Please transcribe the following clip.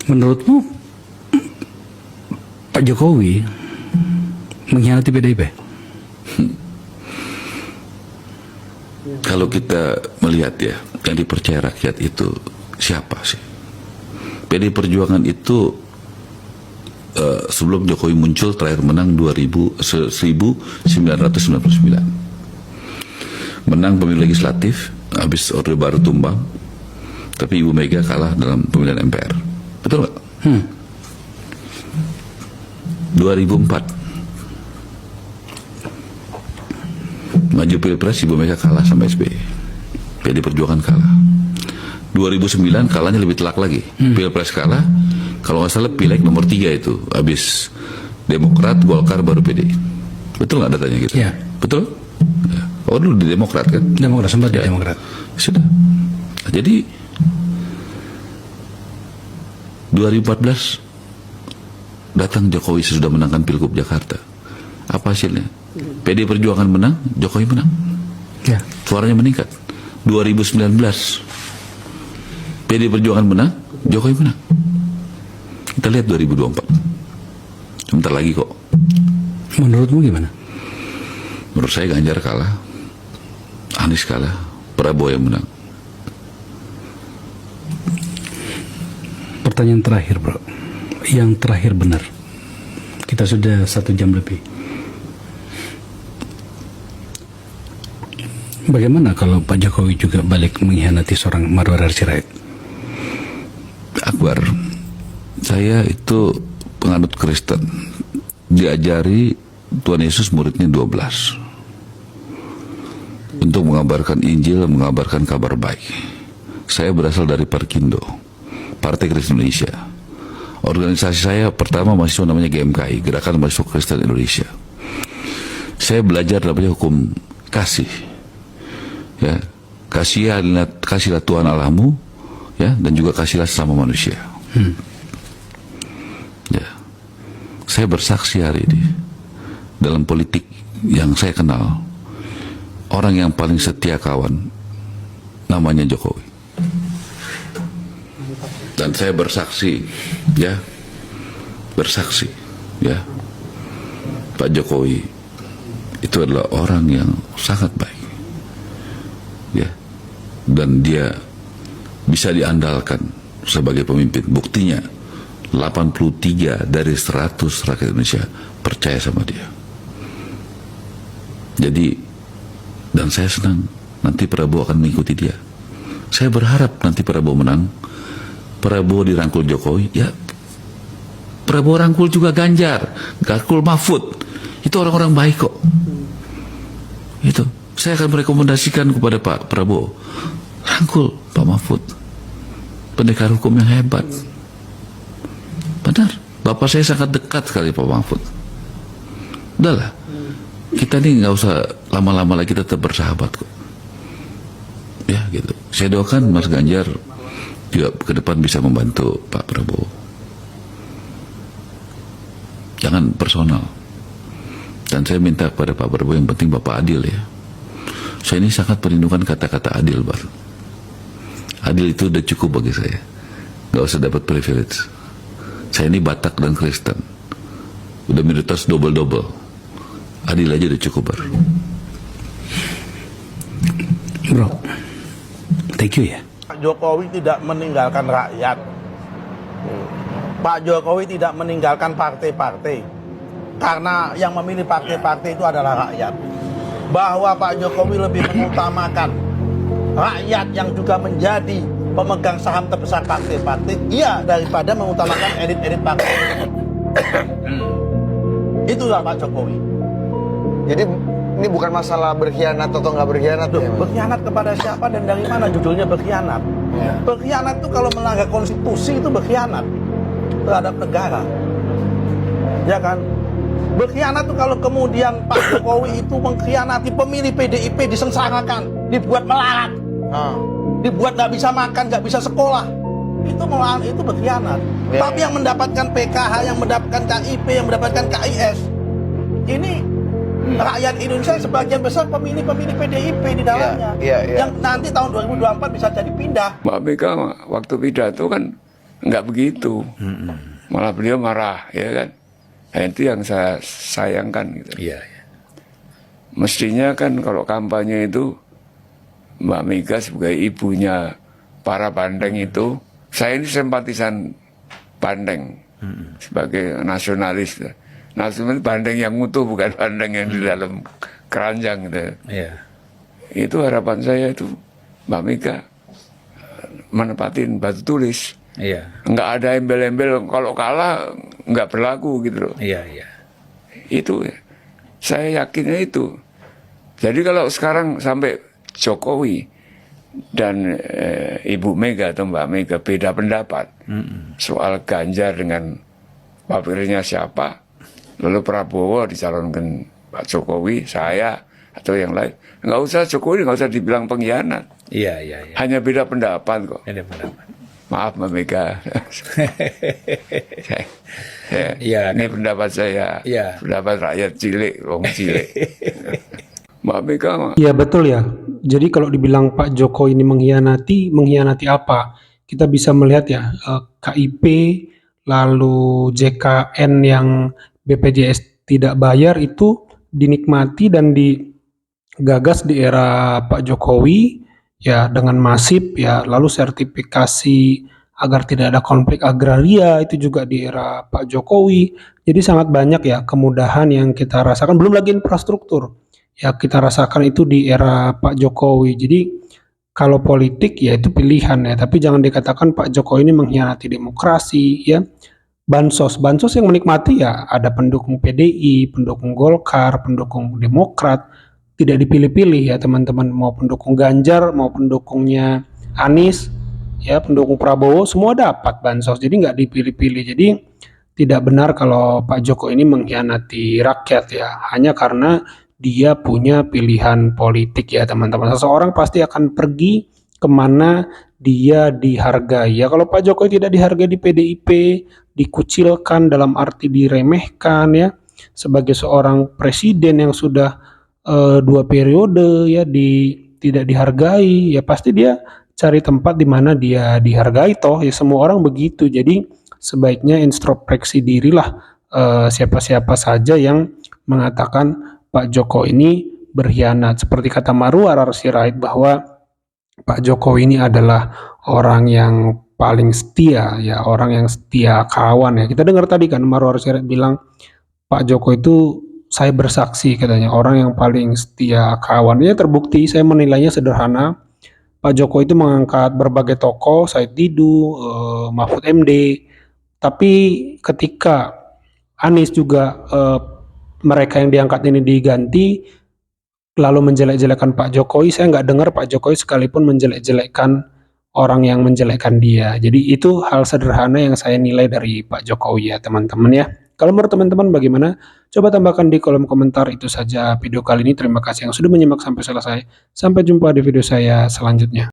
Menurutmu Pak Jokowi mengkhianati PDIP? Kalau kita melihat ya, yang dipercaya rakyat itu siapa sih? PDI Perjuangan itu sebelum Jokowi muncul terakhir menang 1999. Menang pemilu legislatif, habis Orde Baru tumbang, tapi Ibu Mega kalah dalam pemilihan MPR. Betul nggak? 2004 maju Pilpres, Ibu Mega kalah sama SBY. PDI Perjuangan kalah. 2009 kalahnya lebih telak lagi. Pilpres kalah, kalau nggak salah Pileg nomor 3 itu, habis Demokrat, Golkar, baru PDI. Betul nggak datanya gitu? Ya. Betul? Ya. Oh dulu di Demokrat kan? Demokrat, sempat di Ya. Demokrat. Sudah. Nah, jadi 2014 datang Jokowi sesudah menangkan Pilgub Jakarta. Apa hasilnya? PDI Perjuangan menang, Jokowi menang. Ya. Suaranya meningkat. 2019 PDI Perjuangan menang, Jokowi menang. Kita lihat 2024. Sebentar lagi kok. Menurutmu gimana? Menurut saya Ganjar kalah, Anies kalah, Prabowo yang menang. Pertanyaan terakhir, bro. Yang terakhir benar. Kita sudah 1 jam lebih. Bagaimana kalau Pak Jokowi juga balik mengkhianati seorang Marwar Sirait? Akbar, saya itu penganut Kristen. Diajari Tuhan Yesus muridnya 12 untuk mengabarkan Injil, mengabarkan kabar baik. Saya berasal dari Parkindo, Partai Kristen Indonesia. Organisasi saya pertama mahasiswa namanya GMKI, Gerakan Mahasiswa Kristen Indonesia. Saya belajar namanya hukum kasih. Ya, kasihlah Tuhan Allahmu, ya, dan juga kasihlah sesama manusia. Ya, saya bersaksi hari ini dalam politik yang saya kenal, orang yang paling setia kawan namanya Jokowi. Dan saya bersaksi, ya, Pak Jokowi itu adalah orang yang sangat baik, ya, dan dia bisa diandalkan sebagai pemimpin. Buktinya 83 dari 100 rakyat Indonesia percaya sama dia. Jadi, dan saya senang nanti Prabowo akan mengikuti dia. Saya berharap nanti Prabowo menang, Prabowo dirangkul Jokowi, ya Prabowo rangkul juga Ganjar, rangkul Mahfud. Itu orang-orang baik kok. Itu saya akan merekomendasikan kepada Pak Prabowo, rangkul Pak Mahfud, pendekar hukum yang hebat. Benar, bapak saya sangat dekat sekali Pak Mahfud. Udahlah, kita ini nggak usah lama-lama lagi, tetap bersahabat kok. Ya gitu. Saya doakan Mas Ganjar juga ke depan bisa membantu Pak Prabowo. Jangan personal. Dan saya minta kepada Pak Prabowo, yang penting Bapak adil ya. Saya ini sangat perlindungan kata-kata adil, Bar. Adil itu udah cukup bagi saya. Gak usah dapat privilege. Saya ini Batak dan Kristen. Udah minoritas double-double. Adil aja udah cukup, Bar. Bro, thank you ya. Pak Jokowi tidak meninggalkan rakyat. Pak Jokowi tidak meninggalkan partai-partai. Karena yang memilih partai-partai itu adalah rakyat. Bahwa Pak Jokowi lebih mengutamakan rakyat yang juga menjadi pemegang saham terbesar partai-partai, iya, daripada mengutamakan elit-elit partai. Itulah Pak Jokowi. Jadi ini bukan masalah berkhianat atau nggak berkhianat. Duh, berkhianat kepada siapa dan dari mana judulnya berkhianat? Ya. Berkhianat itu kalau melanggar konstitusi itu berkhianat terhadap negara. Ya kan? Berkhianat itu kalau kemudian Pak Jokowi itu mengkhianati pemilih PDIP, disengsarakan, dibuat melarat, dibuat nggak bisa makan, nggak bisa sekolah. Itu berkhianat. Ya. Tapi yang mendapatkan PKH, yang mendapatkan KIP, yang mendapatkan KIS, ini rakyat Indonesia sebagian besar pemilih-pemilih PDIP di dalamnya. Iya. Yang nanti tahun 2024 bisa jadi pindah. Mbak Mega waktu pidato kan nggak begitu. Malah beliau marah, ya kan. Nah, itu yang saya sayangkan gitu. Iya. Iya. Mestinya kan kalau kampanye itu Mbak Mega sebagai ibunya para Bandeng itu, saya ini simpatisan Bandeng sebagai nasionalis. Nasionalis Bandeng yang utuh, bukan Bandeng yang di dalam keranjang gitu. Iya. Itu harapan saya itu Mbak Mega menepatin batu tulis. Iya. Nggak ada embel-embel, kalau kalah nggak berlaku gitu loh. Iya. Iya. Itu ya. Saya yakinnya itu. Jadi kalau sekarang sampai Jokowi dan Ibu Mega atau Mbak Mega beda pendapat soal Ganjar dengan papirnya siapa, lalu Prabowo dicalonkan Pak Jokowi, saya atau yang lain, nggak usah Jokowi, nggak usah dibilang pengkhianat. Iya. Iya. Iya. Hanya beda pendapat kok. Ada pendapat. Maaf Mbak Mega. Iya, Ini pendapat saya. Iya. Pendapat rakyat cilik, wong cilik. Mbak Mega Iya betul ya. Jadi kalau dibilang Pak Jokowi ini mengkhianati apa? Kita bisa melihat ya KIP, lalu JKN yang BPJS tidak bayar itu dinikmati dan digagas di era Pak Jokowi ya dengan masif ya. Lalu sertifikasi agar tidak ada konflik agraria itu juga di era Pak Jokowi. Jadi sangat banyak ya kemudahan yang kita rasakan. Belum lagi infrastruktur. Ya kita rasakan itu di era Pak Jokowi. Jadi kalau politik ya itu pilihan ya, tapi jangan dikatakan Pak Jokowi ini mengkhianati demokrasi ya. Bansos yang menikmati ya ada pendukung PDI, pendukung Golkar, pendukung Demokrat, tidak dipilih-pilih ya teman-teman, mau pendukung Ganjar, mau pendukungnya Anies, ya pendukung Prabowo semua dapat bansos. Jadi nggak dipilih-pilih. Jadi tidak benar kalau Pak Jokowi ini mengkhianati rakyat ya, hanya karena dia punya pilihan politik ya teman-teman. Seseorang pasti akan pergi kemana dia dihargai ya. Kalau Pak Jokowi tidak dihargai di PDIP, dikucilkan dalam arti diremehkan ya, sebagai seorang presiden yang sudah 2 periode ya tidak dihargai ya, pasti dia cari tempat di mana dia dihargai toh ya, semua orang begitu. Jadi sebaiknya introspeksi dirilah siapa-siapa saja yang mengatakan Pak Jokowi ini berkhianat. Seperti kata Marwar Sirait bahwa Pak Jokowi ini adalah orang yang paling setia ya, orang yang setia kawan ya. Kita dengar tadi kan Marwar Sirait bilang Pak Jokowi itu, saya bersaksi katanya, orang yang paling setia kawan. Ya terbukti, saya menilainya sederhana. Pak Jokowi itu mengangkat berbagai tokoh, Said Didu, Mahfud MD. Tapi ketika Anies juga mereka yang diangkat ini diganti, lalu menjelek-jelekan Pak Jokowi, saya nggak dengar Pak Jokowi sekalipun menjelek-jelekan orang yang menjelekkan dia. Jadi itu hal sederhana yang saya nilai dari Pak Jokowi ya teman-teman ya. Kalau menurut teman-teman bagaimana? Coba tambahkan di kolom komentar. Itu saja video kali ini. Terima kasih yang sudah menyimak sampai selesai. Sampai jumpa di video saya selanjutnya.